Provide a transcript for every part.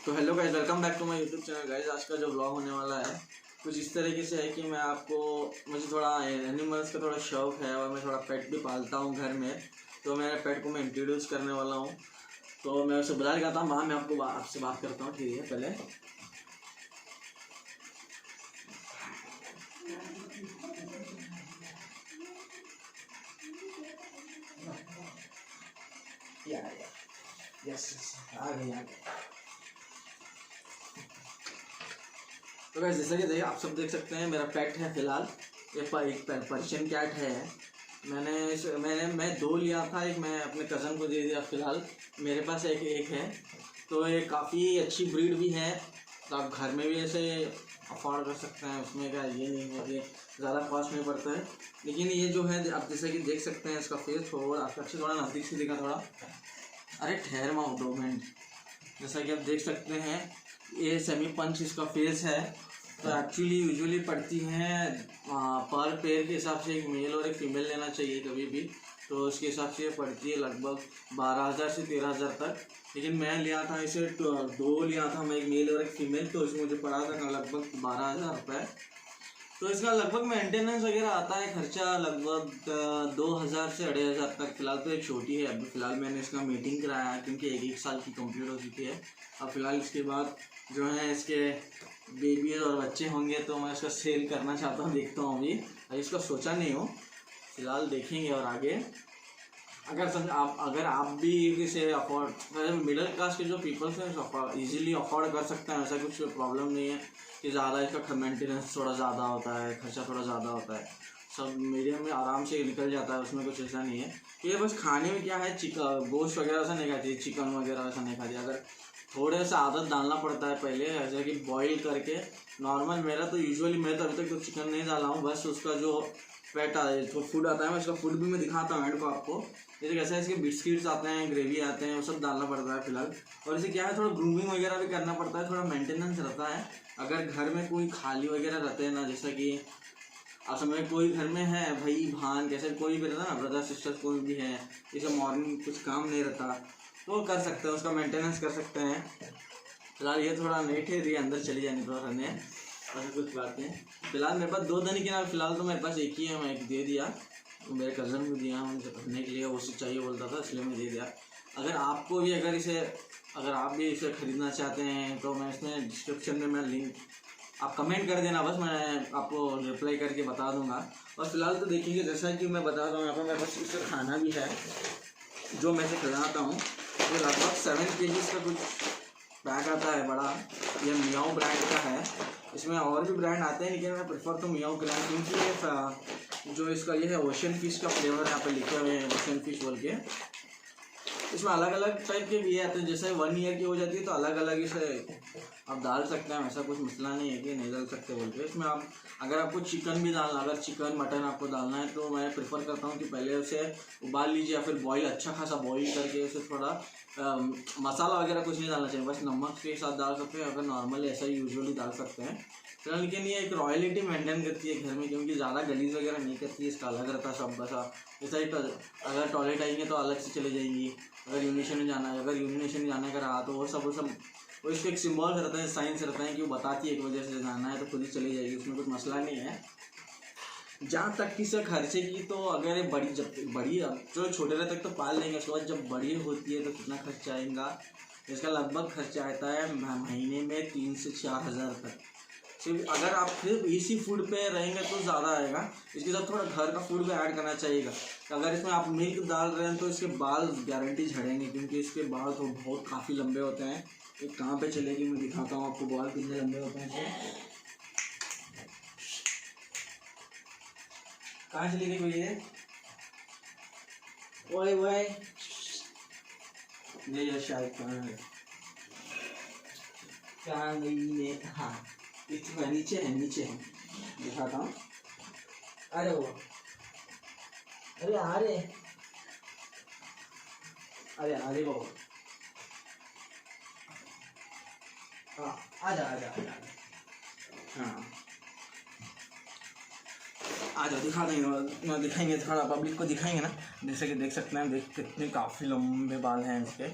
तो hello guys, welcome back to my YouTube channel guys. आज का जो व्लॉग होने वाला है कुछ इस तरीके से है कि मैं आपको मुझे थोड़ा एनिमल्स का थोड़ा शौक है और मैं थोड़ा पेट भी पालता हूँ घर में। तो मेरे पेट को मैं इंट्रोड्यूस करने वाला हूँ। तो मैं उसे बुला के आता हूँ, वहाँ मैं आपको आपसे बात करता हूँ। ठीक है, पहले यस आ गई। तो गाइस जैसा कि देखिए, आप सब देख सकते हैं मेरा पेट है फिलहाल एक पर्शियन कैट है। मैं दो लिया था, एक मैं अपने कज़न को दे दिया। फिलहाल मेरे पास एक है। तो ये काफ़ी अच्छी ब्रीड भी है, तो आप घर में भी ऐसे अफोर्ड कर सकते हैं। उसमें क्या ये नहीं है कि ज़्यादा कॉस्ट नहीं पड़ता है। लेकिन ये जो है आप जैसे कि देख सकते हैं, इसका फेस थोड़ा अच्छे थोड़ा नज़दीक से दिखा थोड़ा। अरे ठहर माओ 2 मिनट। जैसा कि आप देख सकते हैं, ये सेमी पंच इसका फेस है। तो एक्चुअली यूजुअली पड़ती हैं पर पेयर के हिसाब से एक मेल और एक फीमेल लेना चाहिए कभी भी। तो उसके हिसाब से ये पड़ती है लगभग 12,000 से 13,000 तक। लेकिन मैं लिया था इसे 2 लिया था मैं, एक मेल और एक फीमेल। तो इसमें मुझे पड़ा था लगभग 12,000 रुपये। तो इसका लगभग मेंटेनेंस वगैरह आता है खर्चा लगभग 2,000 से 2,500 तक। फिलहाल तो एक छोटी है अभी। फिलहाल मैंने इसका मीटिंग कराया है क्योंकि 1 साल की कंप्लीट हो चुकी है। अब फिलहाल इसके बाद जो है इसके बेबीज और बच्चे होंगे तो मैं इसका सेल करना चाहता हूँ। देखता हूँ अभी इसका सोचा नहीं हूँ, फिलहाल देखेंगे। और आगे अगर आप भी इसे अफोर्ड, मिडिल क्लास के जो पीपल्स हैं ईजिली अफोर्ड कर सकते हैं, ऐसा कुछ प्रॉब्लम नहीं है कि ज़्यादा इसका मेंटेनेंस थोड़ा ज़्यादा होता है, खर्चा थोड़ा ज़्यादा होता है। सब मीडियम में आराम से निकल जाता है, उसमें कुछ ऐसा नहीं है। ये बस खाने में क्या है, गोश्त वगैरह ऐसा नहीं खाती, चिकन वगैरह ऐसा नहीं खाती। अगर थोड़े सा आदत डालना पड़ता है पहले, ऐसे कि बॉईल करके नॉर्मल। मैं तो अभी तक तो चिकन नहीं डाला हूँ। बस उसका जो फैट आता है, जो फूड आता है, मैं इसका फूड भी मैं दिखाता हूँ एंड को आपको। जैसे कैसे इसके बिस्किट्स आते हैं, ग्रेवी आते हैं, वो सब डालना पड़ता है फिलहाल। और इसे क्या है, थोड़ा ग्रूमिंग वगैरह भी करना पड़ता है, थोड़ा मेंटेनेंस रहता है। अगर घर में कोई खाली वगैरह रहते हैं ना, जैसा कि असल में कोई घर में है भाई भान कैसे कोई भी रहता है ना, ब्रदर सिस्टर कोई भी है, जैसे मॉर्निंग कुछ काम नहीं रहता तो कर सकते हैं, उसका मेंटेनेंस कर सकते हैं। फिलहाल ये थोड़ा नहीं ठहर रही, अंदर चली जाने तो रहने, ऐसा कुछ बात नहीं। फिलहाल मेरे पास 2 दिन के ना, फिलहाल तो मेरे पास एक ही है, मैं एक दे दिया। मेरे कज़न को दिया उनसे पढ़ने के लिए, वो उसे चाहिए बोलता था इसलिए मैं दे दिया। अगर आपको भी अगर आप भी इसे ख़रीदना चाहते हैं तो मैं इसमें डिस्क्रिप्शन में मैं लिंक, आप कमेंट कर देना, बस मैं आपको रिप्लाई करके बता दूंगा। और फिलहाल तो देखिए, जैसा कि मैं बता रहा हूँ यहाँ पर मेरे पास इसका खाना भी है जो मैं इसे खिलाता हूँ। ये लगभग 7 kg का कुछ पैक आता है बड़ा। ये मियाओ ब्रांड का है। इसमें और भी ब्रांड आते हैं लेकिन मैं प्रेफर तो मियाओ ब्रांड, क्योंकि ये जो इसका ये है ओशन फिश का फ्लेवर यहाँ पे लिखे हुए हैं, ओशन फिश बोल के। इसमें अलग अलग टाइप के भी आते हैं, जैसे 1 ईयर की हो जाती है तो अलग अलग इसे आप डाल सकते हैं। ऐसा कुछ मसला नहीं है कि नहीं डाल सकते बोल के। इसमें आप अगर आपको चिकन भी डालना, अगर चिकन मटन आपको डालना है तो मैं प्रेफर करता हूँ कि पहले उसे उबाल लीजिए या फिर बॉईल, अच्छा खासा बॉईल करके उसे थोड़ा मसाला वगैरह कुछ नहीं डालना चाहिए, बस नमक के साथ डाल सकते हैं। अगर नॉर्मल ऐसा ही यूजुअली डाल सकते हैं। तो लेकिन ये एक रॉयलिटी मेंटेन करती है घर में, क्योंकि ज़्यादा गलीज वगैरह नहीं करती है। इसका अलग रहता है सब बसा। जैसा ही अगर टॉयलेट आएंगे तो अलग से चले जाएंगी, अगर यूनिशन में जाना है, अगर यूनिशन में जाने का रहा तो वो सब वो इसका एक सिम्बॉल रहता है, साइंस रहता है कि वो बताती है कि वजह से जाना है तो खुद ही चली जाएगी, उसमें कुछ मसला नहीं है। जहाँ तक कि सर खर्चे की, तो अगर बड़ी अब जो छोटे रहते तक तो पाल लेंगे, उसके बाद जब बड़ी होती है तो कितना खर्चा आएगा। इसका लगभग खर्चा आता है महीने में 3 से 4 हज़ार तक। सिर्फ अगर आप सिर्फ इसी फूड पे रहेंगे तो ज़्यादा आएगा। इसके साथ थोड़ा घर का फूड भी ऐड करना चाहिएगा। अगर इसमें आप मिल्क डाल रहे हैं तो इसके बाल गारंटी झड़ेंगे, क्योंकि इसके बाल तो बहुत काफ़ी लंबे होते हैं। ये कहाँ पे चलेगी मैं दिखाता हूँ आपको, बाल कितने लंबे होते हैं। कहाँ चली गई भैया? ओए ओए, ये शायद कहाँ गई ने? हाँ इसमें नीचे है, दिखाता हूँ। अरे वो, अरे अरे वो, हाँ आजा हाँ आ जाओ, दिखाएंगे थोड़ा पब्लिक को दिखाएंगे ना। जैसे कि देख सकते हैं, कितने काफ़ी लंबे बाल हैं इसके।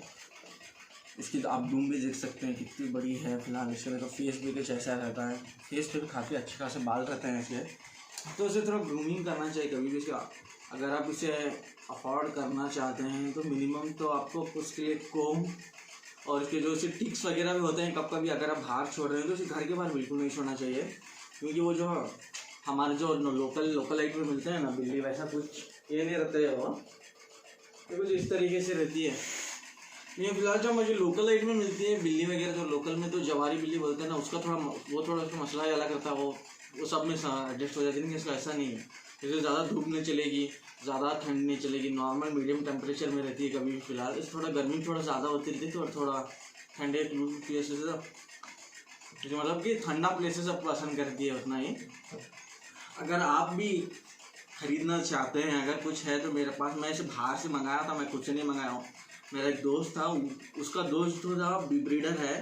इसकी तो आप दूम भी देख सकते हैं कितनी बड़ी है। फिलहाल इसका तो फेस भी कुछ ऐसा रहता है, फेस पे भी काफ़ी अच्छे खासे बाल रहते हैं इसके, तो इसे थोड़ा ग्रूमिंग करना चाहिए कभी भी इसका। अगर आप इसे अफोर्ड करना चाहते हैं तो मिनिमम तो आपको उसके लिए कोम और इसके जो इसे टिक्स वगैरह भी होते हैं कब कभी अगर आप बाहर छोड़ रहे हैं तो इसे घर के बाहर बिल्कुल नहीं छोड़ना चाहिए, क्योंकि वो जो हमारे जो लोकलाइट में मिलते हैं ना बिल्ली, वैसा कुछ ये नहीं रहता है, वो तो कुछ इस तरीके से रहती है। ये फिलहाल जो मुझे लोकल लाइट में मिलती है बिल्ली वगैरह, जो लोकल में तो जवारी बिल्ली बोलते हैं ना, उसका थोड़ा उसका मसला ही अलग रहता है, वो सब में एडजस्ट हो जाती है। लेकिन इसका ऐसा नहीं है, जैसे ज़्यादा धूप नहीं चलेगी, ज़्यादा ठंड नहीं चलेगी, नॉर्मल मीडियम टेम्परेचर में रहती है कभी भी। फिलहाल इस थोड़ा गर्मी थोड़ा ज़्यादा होती रहती है और थोड़ा ठंडे प्लेसेस मतलब कि ठंडा प्लेसेस अब पसंद करती है उतना ही। अगर आप भी खरीदना चाहते हैं अगर कुछ है तो मेरे पास, मैं इसे बाहर से मंगाया था, मैं कुछ नहीं मंगाया हूँ। मेरा एक दोस्त था, उसका दोस्त जो था ब्रीडर है,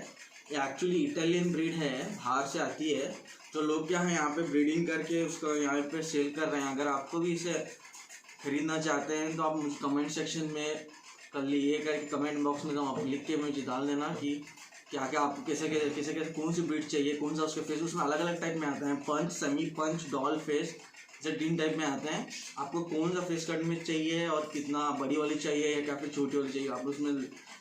ये एक्चुअली इटालियन ब्रीड है, बाहर से आती है। तो लोग क्या है यहाँ पे ब्रीडिंग करके उसका यहाँ पे सेल कर रहे हैं। अगर आपको भी इसे खरीदना चाहते हैं तो आप मुझे कमेंट सेक्शन में कर लिए करके कमेंट बॉक्स में तो आप लिख के मुझे डाल देना कि क्या क्या आपको कैसे कैसे कौन सी ब्रीड चाहिए, कौन सा उसके फेस। उसमें अलग अलग टाइप में आते हैं, पंच, सेमी पंच, डॉल फेस, जैसे 3 टाइप में आते हैं। आपको कौन सा फेस कट में चाहिए और कितना बड़ी वाली चाहिए या फिर छोटी वाली चाहिए, आप उसमें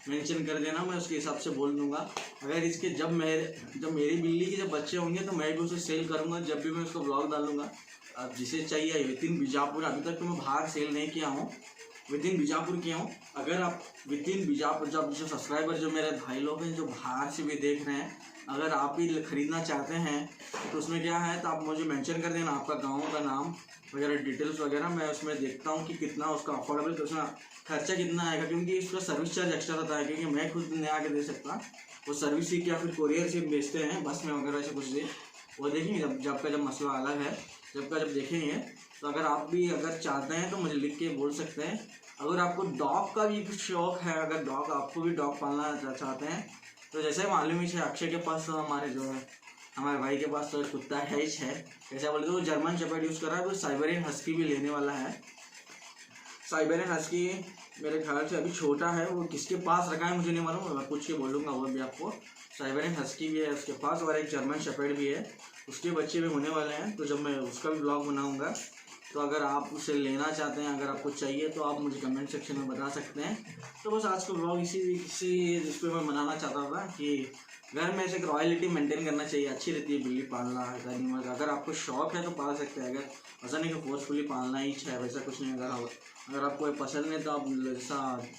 मेंशन कर देना, मैं उसके हिसाब से बोल दूंगा। अगर इसके जब मेरी बिल्ली के जब बच्चे होंगे तो मैं भी उसे सेल करूँगा, जब भी मैं उसको ब्लॉग डालूंगा। अब जिसे चाहिए विदिन बीजापुर, अभी तक तो मैं बाहर सेल नहीं किया हूँ, विदिन बीजापुर किया हूँ। अगर आप विदिन बीजापुर जब जो सब्सक्राइबर जो मेरे भाई लोग हैं जो बाहर से भी देख रहे हैं, अगर आप भी खरीदना चाहते हैं तो उसमें क्या है तो आप मुझे मेंशन कर देना आपका गांव का नाम वगैरह डिटेल्स वगैरह। मैं उसमें देखता हूँ कि कितना उसका अफोर्डेबल, तो उसमें खर्चा कितना आएगा, क्योंकि उसका सर्विस चार्ज एक्स्ट्रा रहता है, क्योंकि मैं खुद नहीं आके दे सकता। वो सर्विस ही या फिर कोरियर से भेजते हैं, बस में वगैरह से कुछ दे, वो देखेंगे जब मसला अलग है, जब देखेंगे। तो अगर आप भी अगर चाहते हैं तो मुझे लिख के बोल सकते हैं। अगर आपको डॉग का भी कुछ शौक है, अगर आपको भी डॉग पालना चाहते हैं तो जैसे मालूम ही है अक्षय के पास तो हमारे भाई के पास तो कुत्ता है ही है। जैसा बोले तो वो जर्मन शेपर्ड यूज़ कर रहा है, वो साइबेरियन हस्की भी लेने वाला है। साइबेरियन हस्की मेरे ख्याल से अभी छोटा है, वो किसके पास रखा है मुझे नहीं मालूम, मैं पूछ के बोलूँगा वो भी आपको। साइबेरियन हस्की भी है उसके पास और एक जर्मन शेपर्ड भी है, उसके बच्चे भी होने वाले हैं। तो जब मैं उसका भी ब्लॉग बनाऊँगा तो अगर आप उसे लेना चाहते हैं, अगर आपको चाहिए तो आप मुझे कमेंट सेक्शन में बता सकते हैं। तो बस आज का ब्लॉग इसी जिस पर मैं बनाना चाहता था कि घर में ऐसे एक रॉयलिटी मेंटेन करना चाहिए, अच्छी रहती है बिल्ली पालना एनिमल। अगर आपको शौक है तो पाल सकते हैं, अगर ऐसा नहीं कि फोर्सफुली पालना ही है, वैसा कुछ नहीं। अगर आपको पसंद नहीं तो आप जैसा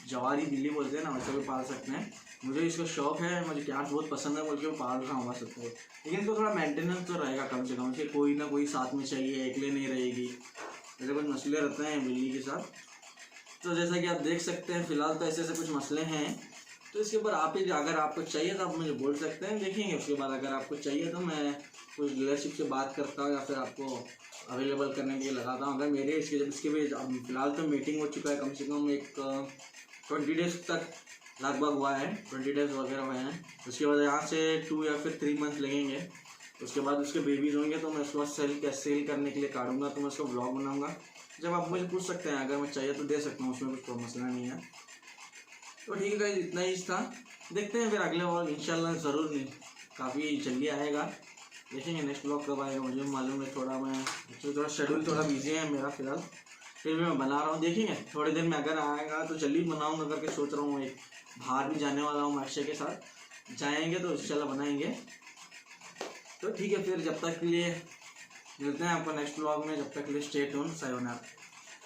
जवारी बिल्ली बोलते हैं ना, वैसा भी पाल सकते हैं। मुझे इसका शौक है, मुझे कैट बहुत पसंद है, बोल के पाल रहा हूँ सकते हैं। लेकिन तो थोड़ा मेंटेनेंस तो रहेगा कम से कम, कोई ना कोई साथ में चाहिए, अकेले नहीं रहेगी, ऐसे कुछ मसले रहते हैं बिल्ली के साथ। तो जैसा कि आप देख सकते हैं फिलहाल तो ऐसे कुछ मसले हैं। तो इसके ऊपर आप ही अगर आपको चाहिए तो आप मुझे बोल सकते हैं, देखेंगे उसके बाद। अगर आपको चाहिए तो मैं कुछ डीलरशिप से बात करता हूँ या फिर आपको अवेलेबल करने के लिए लगाता हूँ। अगर मेरे इसके भी फिलहाल तो मीटिंग हो चुका है, कम से कम एक 20 डेज तक लगभग हुआ है, 20 डेज वगैरह हुए हैं। उसके बाद यहाँ से 2 या फिर 3 मंथ लगेंगे। उसके बाद उसके बेबीज़ होंगे तो मैं उसके बाद सेल करने के लिए काटूंगा, तो मैं उसका ब्लॉग बनाऊंगा। जब आप मुझे पूछ सकते हैं, अगर मैं चाहिए तो दे सकता हूँ, उसमें कुछ मसला नहीं है। तो ठीक है गाइस, इतना ही था। देखते हैं फिर अगले ब्लॉग इंशाल्लाह ज़रूर नहीं काफ़ी जल्दी आएगा। देखेंगे नेक्स्ट ब्लॉग कब आएगा, मुझे मालूम है थोड़ा शेड्यूल थोड़ा बिजी है मेरा फिलहाल, फिर भी मैं बना रहा हूँ। देखेंगे थोड़े दिन में अगर आएगा तो जल्दी बनाऊँगा करके सोच रहा हूँ। एक बाहर भी जाने वाला हूँ, अक्षय के साथ जाएंगे तो इंशाल्लाह बनाएंगे। तो ठीक है, फिर जब तक के लिए मिलते हैं आपको नेक्स्ट ब्लॉग में, जब तक के लिए स्टे ट्यून, सायोनारा।